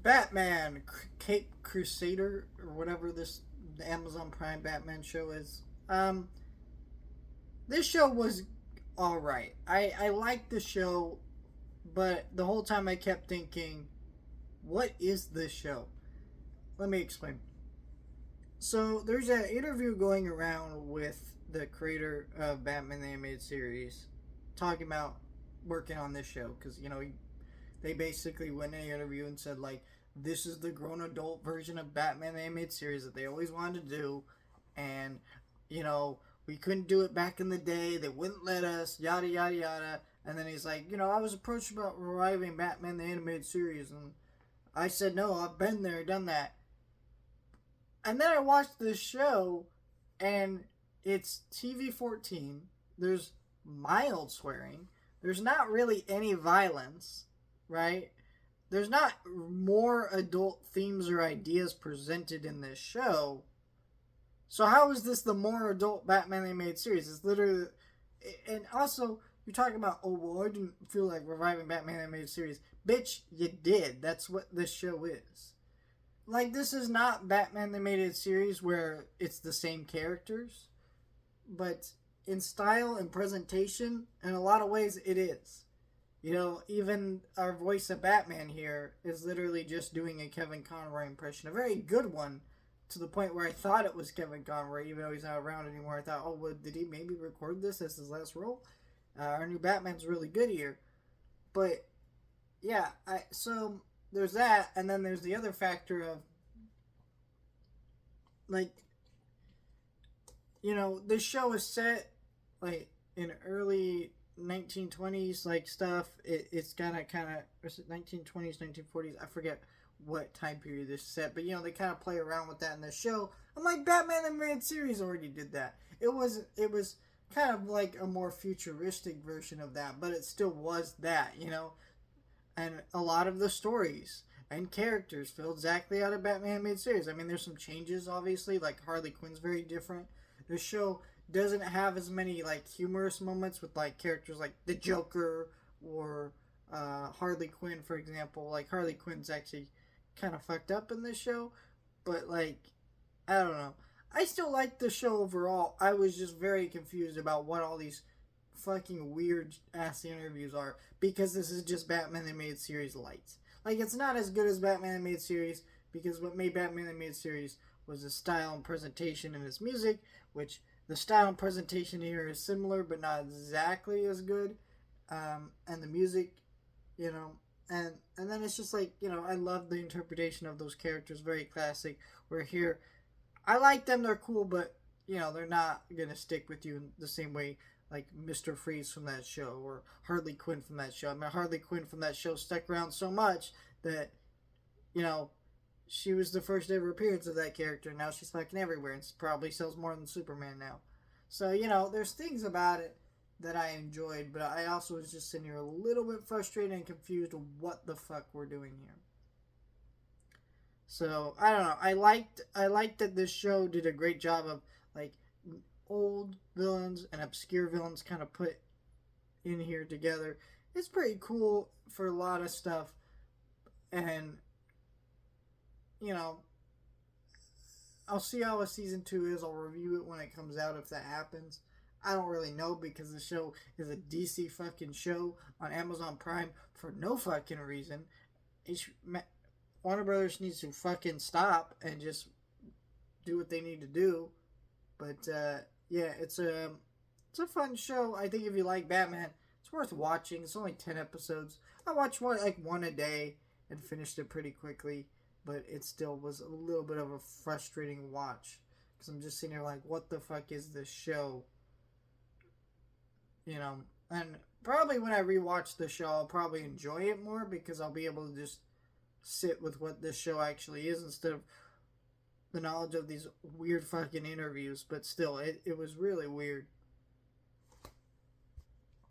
Batman, Cape Crusader, or whatever the Amazon Prime Batman show is. Um, this show was all right. I liked the show, but the whole time I kept thinking, what is this show? Let me explain. So there's an interview going around with the creator of Batman the Animated Series, talking about working on this show because they basically went in an interview and said like this is the grown adult version of Batman the Animated Series that they always wanted to do, and we couldn't do it back in the day. They wouldn't let us, yada yada yada. And then he's like, I was approached about reviving Batman the Animated Series, and I said no. I've been there, done that. And then I watched this show, and it's TV 14. There's mild swearing. There's not really any violence, right? There's not more adult themes or ideas presented in this show. So how is this the more adult Batman they made series? It's literally, and also you're talking about, oh well, I didn't feel like reviving Batman animated series. Bitch, you did. That's what this show is. Like, this is not Batman the animated series where it's the same characters, but in style and presentation, in a lot of ways, it is. Even our voice of Batman here is literally just doing a Kevin Conroy impression, a very good one, to the point where I thought it was Kevin Conroy, even though he's not around anymore. I thought, oh, well, did he maybe record this as his last role? Our new Batman's really good here. But, yeah, so there's that, and then there's the other factor of, like, this show is set, like, in early 1920s, like, stuff. It's kind of, was it 1920s, 1940s? I forget what time period this is set, but, they kind of play around with that in the show. I'm like, Batman the Animated Series already did that. It was kind of like a more futuristic version of that, but it still was that, and a lot of the stories and characters feel exactly out of Batman animated series. I mean, there's some changes, obviously, like Harley Quinn's very different. The show doesn't have as many, like, humorous moments with, like, characters like the Joker or Harley Quinn, for example. Like, Harley Quinn's actually kind of fucked up in this show, but, like, I don't know. I still like the show overall. I was just very confused about what all these fucking weird ass interviews are, because this is just Batman animated series light. Like, it's not as good as Batman animated series, because what made Batman animated series was the style and presentation and his music, which the style and presentation here is similar but not exactly as good. And the music, and then it's just like, I love the interpretation of those characters, very classic. Where here, I like them, they're cool, but they're not gonna stick with you in the same way like Mr. Freeze from that show or Harley Quinn from that show. I mean, Harley Quinn from that show stuck around so much that she was the first ever appearance of that character. Now she's fucking everywhere and probably sells more than Superman now. So there's things about it that I enjoyed, but I also was just sitting here a little bit frustrated and confused with what the fuck we're doing here. So I don't know. I liked that this show did a great job of like old villains and obscure villains kind of put in here together. It's pretty cool for a lot of stuff, and I'll see how a season 2 is. I'll review it when it comes out if that happens. I don't really know because the show is a DC fucking show on Amazon Prime for no fucking reason. Warner Brothers needs to fucking stop and just do what they need to do. But yeah, it's a fun show. I think if you like Batman, it's worth watching. It's only 10 episodes. I watched one a day and finished it pretty quickly, but it still was a little bit of a frustrating watch because I'm just sitting here like, what the fuck is this show? And probably when I rewatch the show, I'll probably enjoy it more because I'll be able to just sit with what this show actually is instead of the knowledge of these weird fucking interviews. But still, it was really weird.